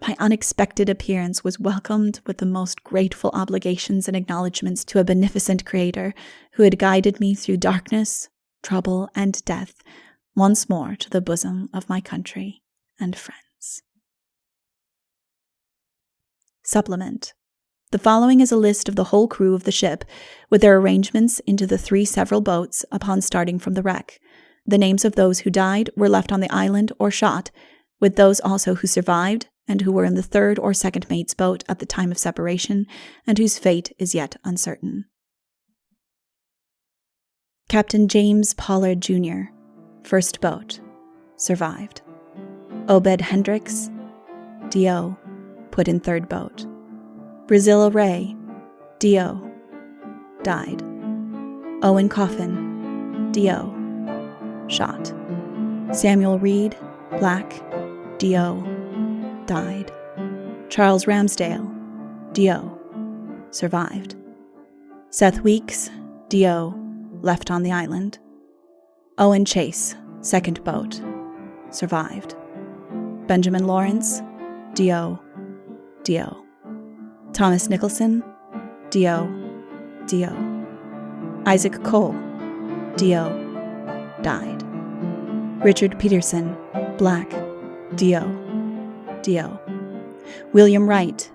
My unexpected appearance was welcomed with the most grateful obligations and acknowledgments to a beneficent Creator who had guided me through darkness, trouble, and death once more to the bosom of my country and friends. Supplement. The following is a list of the whole crew of the ship, with their arrangements into the 3 several boats upon starting from the wreck. The names of those who died were left on the island or shot, with those also who survived, and who were in the 3rd or 2nd mate's boat at the time of separation, and whose fate is yet uncertain. Captain James Pollard, Jr., 1st boat, survived. Obed Hendricks, D.O., put in 3rd boat. Brazilla Ray, D.O., died. Owen Coffin, D.O., shot. Samuel Reed, black, D.O., died. Charles Ramsdale, D.O., survived. Seth Weeks, D.O., left on the island. Owen Chase, 2nd boat, survived. Benjamin Lawrence, D.O., Thomas Nicholson, D.O., D.O. Isaac Cole, D.O., died. Richard Peterson, Black, D.O., D.O. William Wright,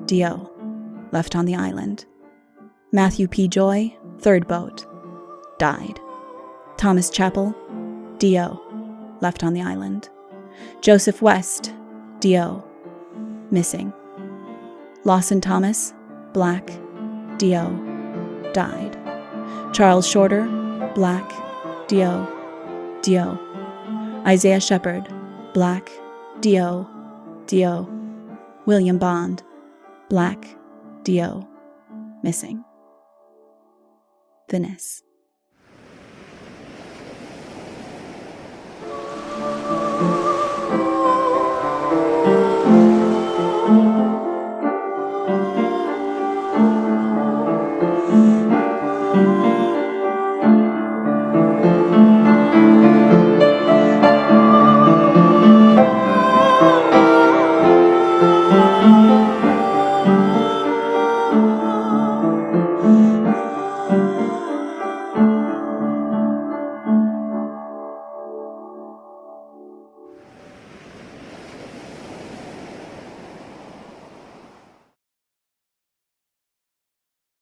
D.O., left on the island. Matthew P. Joy, third boat, died. Thomas Chappell, D.O., left on the island. Joseph West, D.O., missing. Lawson Thomas, Black, D.O., died. Charles Shorter, Black, D.O., D.O. Isaiah Shepard, Black, D.O., D.O. William Bond, Black, D.O., missing. Venice.